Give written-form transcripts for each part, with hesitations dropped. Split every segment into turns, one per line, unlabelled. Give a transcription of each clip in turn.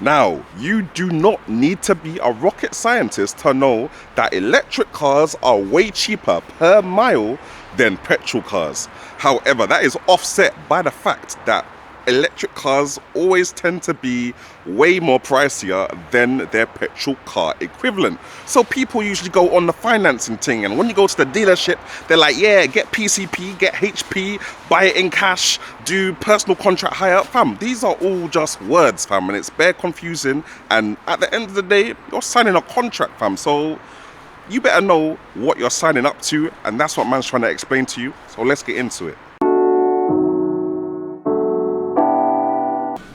Now, you do not need to be a rocket scientist to know that electric cars are way cheaper per mile than petrol cars. However, that is offset by the fact that electric cars always tend to be way more pricier than their petrol car equivalent. So people usually go on the financing thing, and when you go to the dealership, they're like, yeah, get PCP, get HP, buy it in cash, do personal contract hire. Fam, these are all just words, fam, and it's bare confusing. And at the end of the day, you're signing a contract, fam, so you better know what you're signing up to, and that's what man's trying to explain to you. So let's get into it.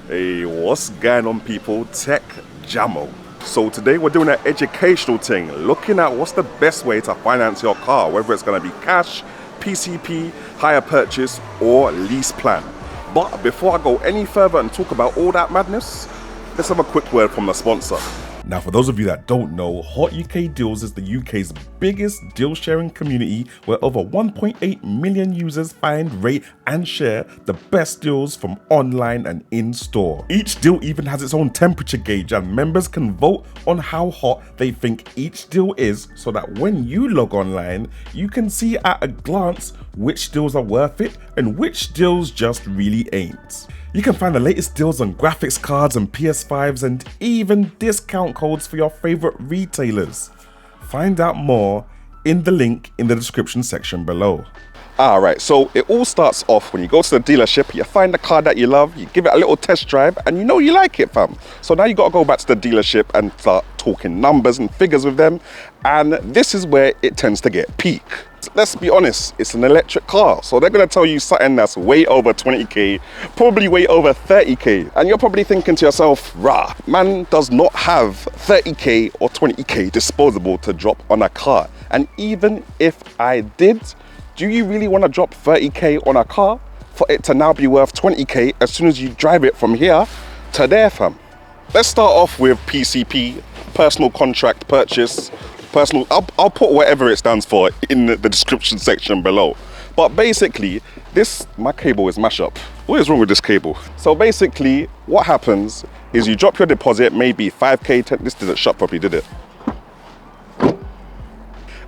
Hey, what's going on, people? Tech Jamo. So today we're doing an educational thing, looking at what's the best way to finance your car, whether it's going to be cash, PCP, hire purchase, or lease plan. But before I go any further and talk about all that madness, let's have a quick word from the sponsor. Now, for those of you that don't know, Hot UK Deals is the UK's biggest deal sharing community where over 1.8 million users find, rate and share the best deals from online and in-store. Each deal even has its own temperature gauge, and members can vote on how hot they think each deal is, so that when you log online, you can see at a glance which deals are worth it and which deals just really ain't. You can find the latest deals on graphics cards and PS5s, and even discount codes for your favorite retailers. Find out more in the link in the description section below. Alright, so it all starts off when you go to the dealership, you find the car that you love, you give it a little test drive, and you know you like it, fam. So now you gotta go back to the dealership and start talking numbers and figures with them, and this is where it tends to get peak. Let's be honest, it's an electric car, so they're gonna tell you something that's way over 20k, probably way over 30k, and you're probably thinking to yourself, rah, man does not have 30k or 20k disposable to drop on a car. And even if I did, do you really want to drop 30k on a car for it to now be worth 20k as soon as you drive it from here to there, fam? Let's start off with PCP, personal contract purchase. Personal, I'll put whatever it stands for in the description section below. But basically, my cable is mashed up. What is wrong with this cable? So basically, what happens is you drop your deposit, maybe 5k, 10, this didn't shut properly, did it?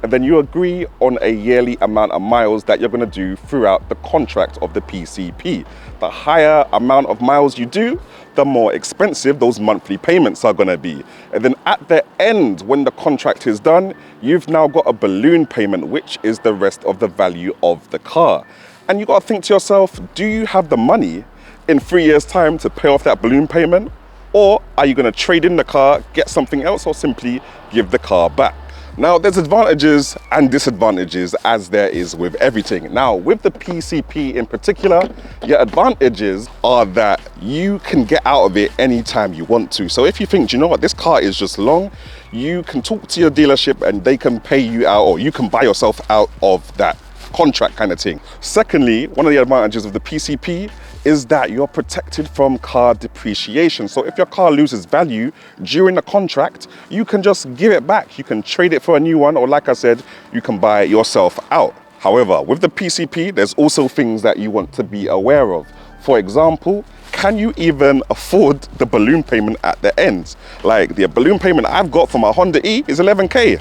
And then you agree on a yearly amount of miles that you're gonna do throughout the contract of the PCP. The higher amount of miles you do, the more expensive those monthly payments are gonna be. And then at the end, when the contract is done, you've now got a balloon payment, which is the rest of the value of the car. And you gotta think to yourself, do you have the money in 3 years' time to pay off that balloon payment? Or are you gonna trade in the car, get something else, or simply give the car back? Now, there's advantages and disadvantages, as there is with everything. Now, with the PCP in particular, your advantages are that you can get out of it anytime you want to. So if you think, do you know what, this car is just long, you can talk to your dealership and they can pay you out, or you can buy yourself out of that contract kind of thing. Secondly, one of the advantages of the PCP is that you're protected from car depreciation. So if your car loses value during the contract, you can just give it back. You can trade it for a new one, or like I said, you can buy it yourself out. However, with the PCP, there's also things that you want to be aware of. For example, can you even afford the balloon payment at the end? Like the balloon payment I've got for my Honda E is 11k.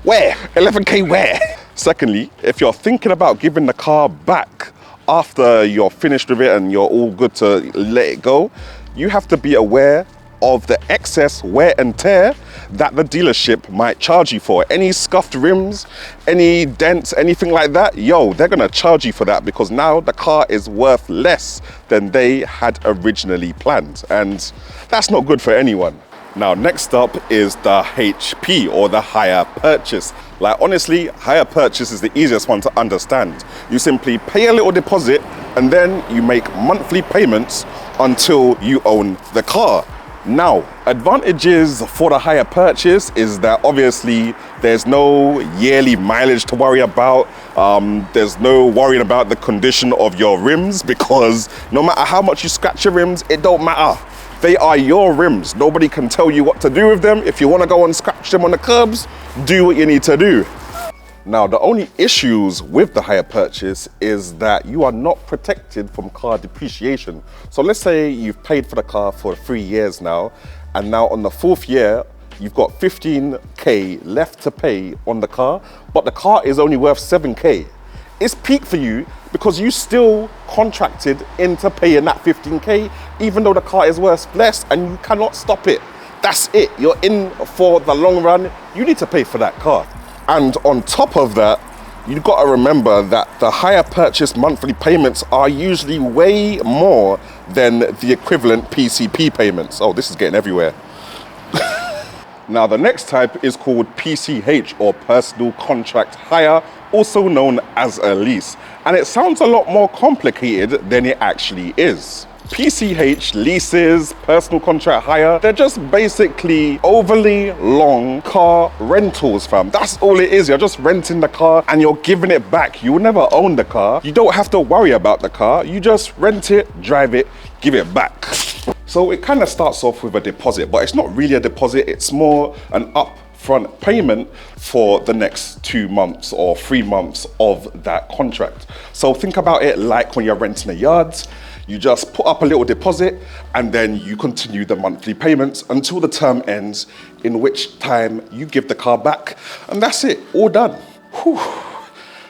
Where? 11k where? Secondly, if you're thinking about giving the car back after you're finished with it and you're all good to let it go, you have to be aware of the excess wear and tear that the dealership might charge you for. Any scuffed rims, any dents, anything like that, they're gonna charge you for that, because now the car is worth less than they had originally planned, and that's not good for anyone. Now, next up is the HP, or the hire purchase. Like, honestly, hire purchase is the easiest one to understand. You simply pay a little deposit and then you make monthly payments until you own the car. Now, advantages for the hire purchase is that obviously there's no yearly mileage to worry about. There's no worrying about the condition of your rims, because no matter how much you scratch your rims, it don't matter. They are your rims. Nobody can tell you what to do with them. If you want to go and scratch them on the curbs, do what you need to do. Now, the only issues with the hire purchase is that you are not protected from car depreciation. So let's say you've paid for the car for 3 years now, and now on the 4th year, you've got 15K left to pay on the car, but the car is only worth 7K. It's peak for you because you still contracted into paying that 15K, even though the car is worth less, and you cannot stop it. That's it. You're in for the long run. You need to pay for that car. And on top of that, you've got to remember that the hire purchase monthly payments are usually way more than the equivalent PCP payments. Oh, this is getting everywhere. Now, the next type is called PCH, or Personal Contract Hire, also known as a lease. And it sounds a lot more complicated than it actually is. PCH, leases, personal contract hire, they're just basically overly long car rentals, fam. That's all it is. You're just renting the car and you're giving it back. You will never own the car. You don't have to worry about the car. You just rent it, drive it, give it back. So it kind of starts off with a deposit, but it's not really a deposit. It's more an upfront payment for the next 2 months or 3 months of that contract. So think about it like when you're renting a yard. You just put up a little deposit and then you continue the monthly payments until the term ends, in which time you give the car back, and that's it, all done. Whew.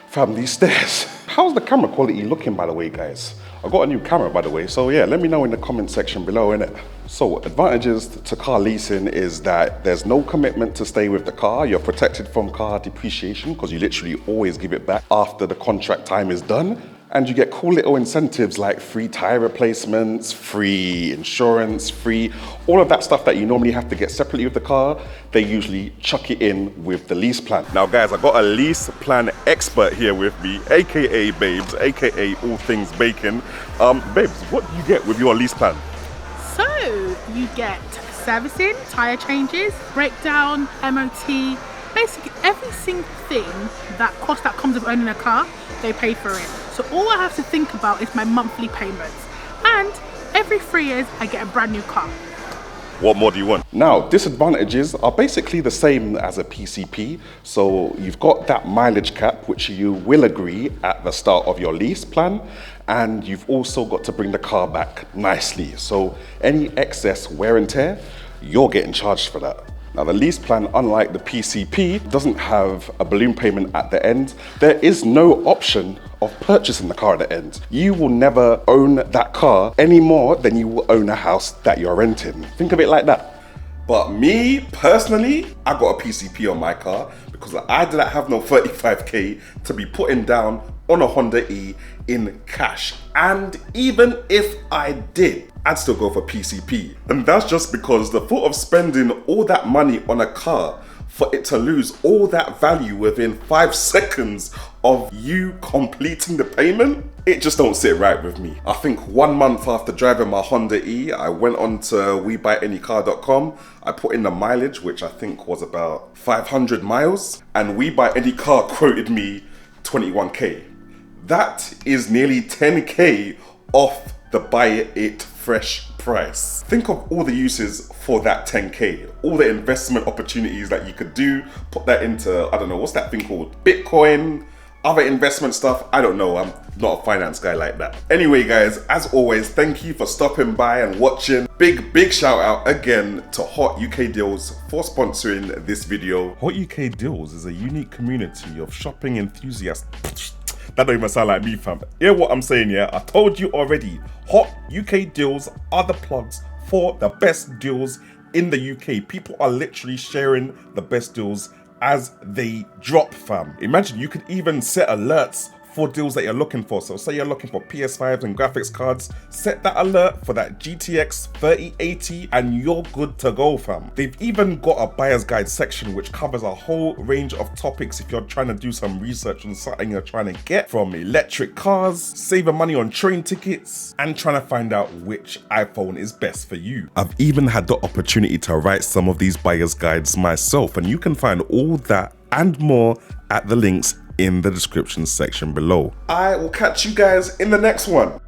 Fam, these stairs. How's the camera quality looking, by the way, guys? I got a new camera, by the way, so yeah, let me know in the comment section below, innit? So advantages to car leasing is that there's no commitment to stay with the car. You're protected from car depreciation because you literally always give it back after the contract time is done. And you get cool little incentives like free tire replacements, free insurance, free, all of that stuff that you normally have to get separately with the car. They usually chuck it in with the lease plan. Now guys, I've got a lease plan expert here with me, AKA Babes, AKA all things bacon. Babes, what do you get with your lease plan?
So you get servicing, tire changes, breakdown, MOT, basically every single thing that comes with owning a car, they pay for it. So all I have to think about is my monthly payments. And every 3 years, I get a brand new car.
What more do you want? Now, disadvantages are basically the same as a PCP. So you've got that mileage cap, which you will agree at the start of your lease plan. And you've also got to bring the car back nicely. So any excess wear and tear, you're getting charged for that. Now, the lease plan, unlike the PCP, doesn't have a balloon payment at the end. There is no option of purchasing the car at the end. You will never own that car any more than you will own a house that you're renting. Think of it like that. But me, personally, I got a PCP on my car because I didn't have no 35K to be putting down on a Honda E in cash. And even if I did, I'd still go for PCP. And that's just because the thought of spending all that money on a car for it to lose all that value within 5 seconds of you completing the payment, it just don't sit right with me. I think 1 month after driving my Honda E, I went on to WeBuyAnyCar.com. I put in the mileage, which I think was about 500 miles, and WeBuyAnyCar quoted me 21K. That is nearly 10K off the buy it fresh price. Think of all the uses for that 10K, all the investment opportunities that you could do, put that into, I don't know, what's that thing called? Bitcoin, other investment stuff, I don't know, I'm not a finance guy like that. Anyway guys, as always, thank you for stopping by and watching. Big shout out again to Hot UK Deals for sponsoring this video. Hot UK Deals is a unique community of shopping enthusiasts. That don't even sound like me, fam. Hear what I'm saying, yeah? I told you already. Hot UK Deals are the plugs for the best deals in the UK. People are literally sharing the best deals as they drop, fam. Imagine you could even set alerts for deals that you're looking for. So say you're looking for PS5s and graphics cards, set that alert for that GTX 3080 and you're good to go, fam. They've even got a buyer's guide section which covers a whole range of topics if you're trying to do some research on something you're trying to get, from electric cars, saving money on train tickets, and trying to find out which iPhone is best for you. I've even had the opportunity to write some of these buyer's guides myself, and you can find all that and more at the links in the description section below. I will catch you guys in the next one.